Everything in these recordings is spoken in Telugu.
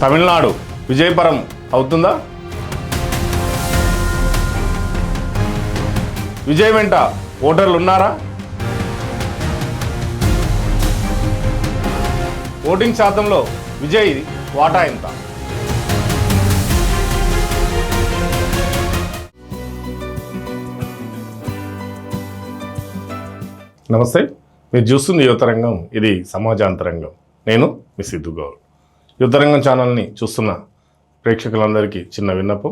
తమిళనాడు విజయపరం అవుతుందా? విజయ్ వెంట ఓటర్లు ఉన్నారా? ఓటింగ్ శాతంలో విజయ్ వాటా ఎంత? నమస్తే, మీరు చూస్తుంది యువతరంగం. ఇది సమాజాంతరంగం. నేను మీ సిద్ధు గౌడ్. యువతరంగం ఛానల్ని చూస్తున్న ప్రేక్షకులందరికీ చిన్న విన్నపం,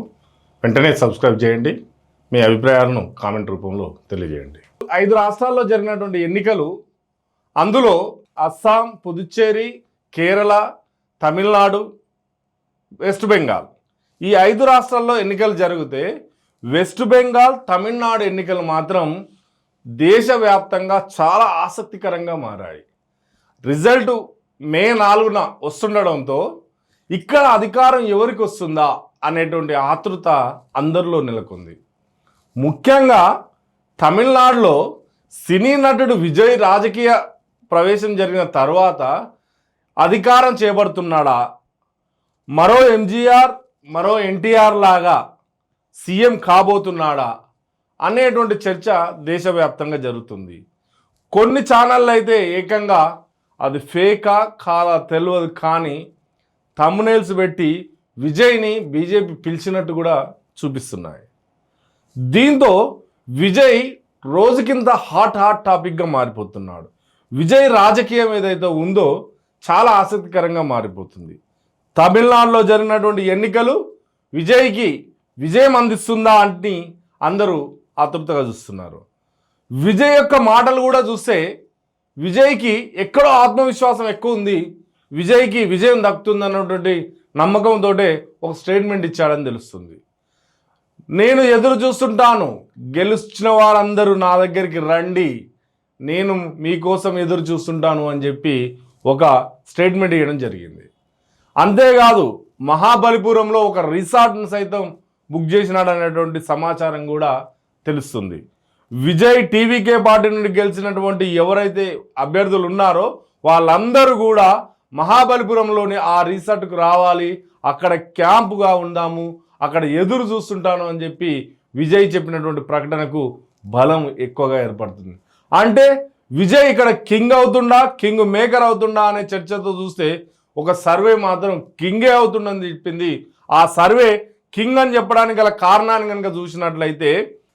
వెంటనే సబ్స్క్రైబ్ చేయండి. మీ అభిప్రాయాలను కామెంట్ రూపంలో తెలియజేయండి. 5 రాష్ట్రాల్లో జరిగినటువంటి ఎన్నికలు, అందులో అస్సాం, పుదుచ్చేరి, కేరళ, తమిళనాడు, వెస్ట్ బెంగాల్, ఈ 5 రాష్ట్రాల్లో ఎన్నికలు జరిగితే వెస్ట్ బెంగాల్, తమిళనాడు ఎన్నికలు మాత్రం దేశవ్యాప్తంగా చాలా ఆసక్తికరంగా మారాయి. రిజల్ట్ మే 4న వస్తుండడంతో ఇక్కడ అధికారం ఎవరికి వస్తుందా అనేటువంటి ఆతృత అందరిలో నెలకొంది. ముఖ్యంగా తమిళనాడులో సినీ నటుడు విజయ్ రాజకీయ ప్రవేశం జరిగిన తర్వాత అధికారం చేపడుతున్నాడా, మరో ఎంజీఆర్ మరో ఎన్టీఆర్ లాగా సీఎం కాబోతున్నాడా అనేటువంటి చర్చ దేశవ్యాప్తంగా జరుగుతుంది. కొన్ని ఛానళ్ళు అయితే ఏకంగా అది ఫేకా కాదా తెలియదు కానీ థంబ్నెయిల్స్ పెట్టి విజయ్ని బీజేపీ పిలిచినట్టు కూడా చూపిస్తున్నాయి. దీంతో విజయ్ రోజుకింత హాట్ టాపిక్గా మారిపోతున్నాడు. విజయ్ రాజకీయం ఏదైతే ఉందో చాలా ఆసక్తికరంగా మారిపోతుంది. తమిళనాడులో జరిగినటువంటి ఎన్నికలు విజయ్కి విజయం అందిస్తుందా అని అందరూ ఆతృతగా చూస్తున్నారు. విజయ్ యొక్క మాటలు కూడా చూస్తే విజయ్కి ఎక్కడో ఆత్మవిశ్వాసం ఎక్కువ ఉంది, విజయ్కి విజయం దక్కుతుంది అన్నటువంటి నమ్మకంతో ఒక స్టేట్మెంట్ ఇచ్చాడని తెలుస్తుంది. నేను ఎదురు చూస్తుంటాను, గెలిచిన వారందరూ నా దగ్గరికి రండి, నేను మీకోసం ఎదురు చూస్తుంటాను అని చెప్పి ఒక స్టేట్మెంట్ ఇవ్వడం జరిగింది. అంతేకాదు మహాబలిపురంలో ఒక రిసార్ట్ను సైతం బుక్ చేసినాడు అనేటువంటి సమాచారం కూడా తెలుస్తుంది. విజయ్ టీవీకే పార్టీ నుండి గెలిచినటువంటి ఎవరైతే అభ్యర్థులు ఉన్నారో వాళ్ళందరూ కూడా మహాబలిపురంలోని ఆ రిసార్ట్కు రావాలి, అక్కడ క్యాంపుగా ఉందాము, అక్కడ ఎదురు చూస్తుంటాను అని చెప్పి విజయ్ చెప్పినటువంటి ప్రకటనకు బలం ఎక్కువగా ఏర్పడుతుంది. అంటే విజయ్ ఇక్కడ కింగ్ అవుతుండా, కింగ్ మేకర్ అవుతుండా అనే చర్చతో చూస్తే ఒక సర్వే మాత్రం కింగే అవుతుందని చెప్పింది. ఆ సర్వే కింగ్ అని చెప్పడానికి గల కారణాన్ని కనుక చూసినట్లయితే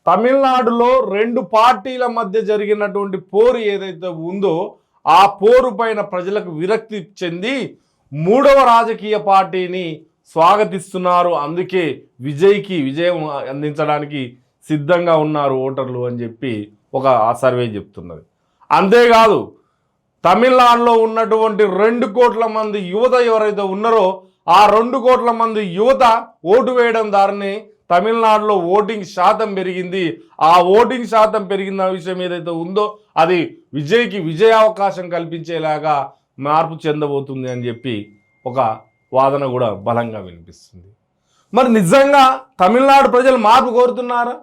తమిళనాడులో 2 పార్టీల మధ్య జరిగినటువంటి పోరు ఏదైతే ఉందో ఆ పోరు పైన ప్రజలకు విరక్తి చెంది 3వ రాజకీయ పార్టీని స్వాగతిస్తున్నారు. అందుకే విజయ్కి విజయం అందించడానికి సిద్ధంగా ఉన్నారు ఓటర్లు అని చెప్పి ఒక ఆ సర్వే చెప్తున్నది. అంతేకాదు తమిళనాడులో ఉన్నటువంటి 2 కోట్ల మంది యువత ఎవరైతే ఉన్నారో ఆ 2 కోట్ల మంది యువత ఓటు వేయడం ద్వారానే తమిళనాడులో ఓటింగ్ శాతం పెరిగింది. ఆ ఓటింగ్ శాతం పెరిగిన విషయం ఏదైతే ఉందో అది విజయ్కి విజయావకాశం కల్పించేలాగా మార్పు చెందబోతుంది అని చెప్పి ఒక వాదన కూడా బలంగా వినిపిస్తుంది. మరి నిజంగా తమిళనాడు ప్రజలు మార్పు కోరుతున్నారా?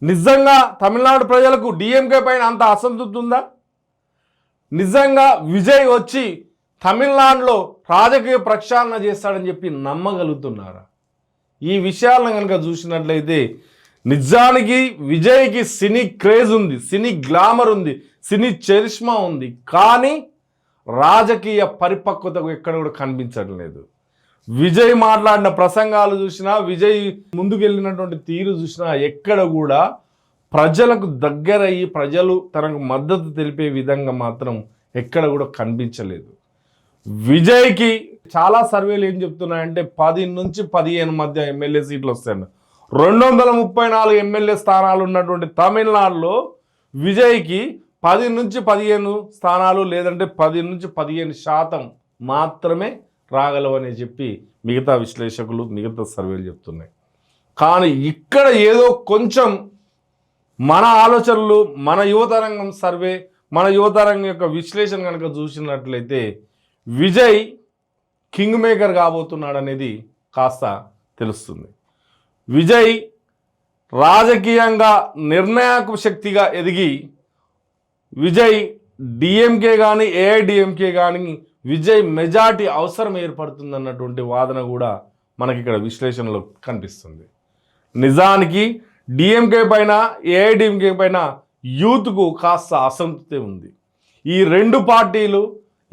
నిజంగా తమిళనాడు ప్రజలకు డిఎంకే పైన అంత అసంతృప్తి ఉందా? నిజంగా విజయ్ వచ్చి తమిళనాడులో రాజకీయ ప్రక్షాళన చేస్తాడని చెప్పి నమ్మగలుగుతున్నారా? ఈ విషయాలను కనుక చూసినట్లయితే నిజానికి విజయ్కి సినీ క్రేజ్ ఉంది, సినీ గ్లామర్ ఉంది, సినీ చరిష్మా ఉంది, కానీ రాజకీయ పరిపక్వతకు ఎక్కడ కూడా కనిపించడం లేదు. విజయ్ మాట్లాడిన ప్రసంగాలు చూసినా, విజయ్ ముందుకు వెళ్ళినటువంటి తీరు చూసినా ఎక్కడ కూడా ప్రజలకు దగ్గరయ్యి ప్రజలు తనకు మద్దతు తెలిపే విధంగా మాత్రం ఎక్కడ కూడా కనిపించలేదు. విజయ్కి చాలా సర్వేలు ఏం చెప్తున్నాయంటే 10 నుంచి 15 మధ్య ఎమ్మెల్యే సీట్లు వస్తాయండి. 234 ఎమ్మెల్యే స్థానాలు ఉన్నటువంటి తమిళనాడులో విజయ్కి 10 నుంచి 15 స్థానాలు, లేదంటే 10 నుంచి 15% మాత్రమే రాగలవని చెప్పి మిగతా విశ్లేషకులు మిగతా సర్వేలు చెప్తున్నాయి. కానీ ఇక్కడ ఏదో కొంచెం మన ఆలోచనలు, మన యువతరంగం సర్వే, మన యువతరంగం యొక్క విశ్లేషణ కనుక చూసినట్లయితే విజయ్ కింగ్ మేకర్ కాబోతున్నాడు అనేది కాస్త తెలుస్తుంది. విజయ్ రాజకీయంగా నిర్ణాయక శక్తిగా ఎదిగి విజయ్ డిఎంకే కానీ ఏఐడిఎంకే కానీ విజయ్ మెజార్టీ అవసరం ఏర్పడుతుందన్నటువంటి వాదన కూడా మనకి ఇక్కడ విశ్లేషణలో కనిపిస్తుంది. నిజానికి డిఎంకే పైన ఏఐడిఎంకే పైన యూత్కు కాస్త అసంతృప్తి ఉంది. ఈ రెండు పార్టీలు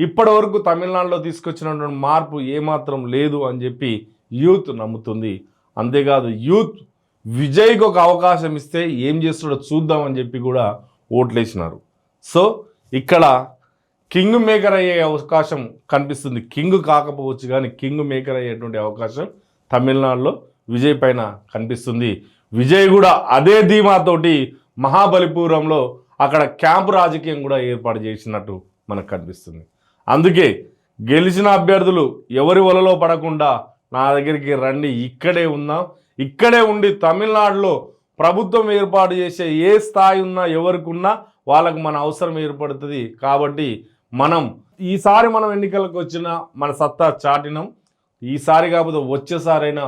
ఇప్పటివరకు తమిళనాడులో తీసుకొచ్చినటువంటి మార్పు ఏమాత్రం లేదు అని చెప్పి యూత్ నమ్ముతుంది. అంతేకాదు యూత్ విజయ్కి ఒక అవకాశం ఇస్తే ఏం చేస్తాడో చూద్దామని చెప్పి కూడా ఓట్లేసినారు. సో ఇక్కడ కింగ్ మేకర్ అయ్యే అవకాశం కనిపిస్తుంది. కింగ్ కాకపోవచ్చు కానీ కింగ్ మేకర్ అయ్యేటువంటి అవకాశం తమిళనాడులో విజయ్ పైన కనిపిస్తుంది. విజయ్ కూడా అదే ధీమాతోటి మహాబలిపురంలో అక్కడ క్యాంపు రాజకీయం కూడా ఏర్పాటు చేసినట్టు మనకు కనిపిస్తుంది. అందుకే గెలిచిన అభ్యర్థులు ఎవరి వలలో పడకుండా నా దగ్గరికి రండి, ఇక్కడే ఉందాం, ఇక్కడే ఉండి తమిళనాడులో ప్రభుత్వం ఏర్పాటు చేసే ఏ స్థాయి ఉన్నా ఎవరికి ఉన్నా వాళ్ళకు మన అవసరం ఏర్పడుతుంది. కాబట్టి ఈసారి మనం ఎన్నికలకు వచ్చిన మన సత్తా చాటినాం. ఈసారి కాకపోతే వచ్చేసారైనా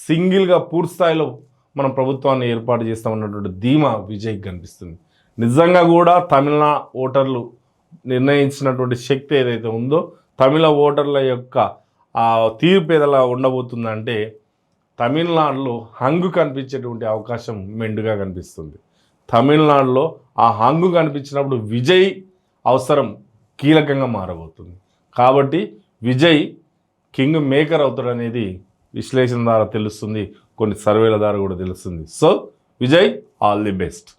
సింగిల్గా పూర్తి స్థాయిలో మనం ప్రభుత్వాన్ని ఏర్పాటు చేస్తామన్నటువంటి ధీమా విజయ్కి కనిపిస్తుంది. నిజంగా కూడా తమిళ ఓటర్లు నిర్ణయించినటువంటి శక్తి ఏదైతే ఉందో తమిళ ఓటర్ల యొక్క తీర్పు ఏదలా ఉండబోతుందంటే తమిళనాడులో హంగు కనిపించేటువంటి అవకాశం మెండుగా కనిపిస్తుంది. తమిళనాడులో ఆ హంగు కనిపించినప్పుడు విజయ్ అవసరం కీలకంగా మారబోతుంది. కాబట్టి విజయ్ కింగ్ మేకర్ అవుతాడనేది విశ్లేషణ ద్వారా తెలుస్తుంది, కొన్ని సర్వేల ద్వారా కూడా తెలుస్తుంది. So Vijay, all the best.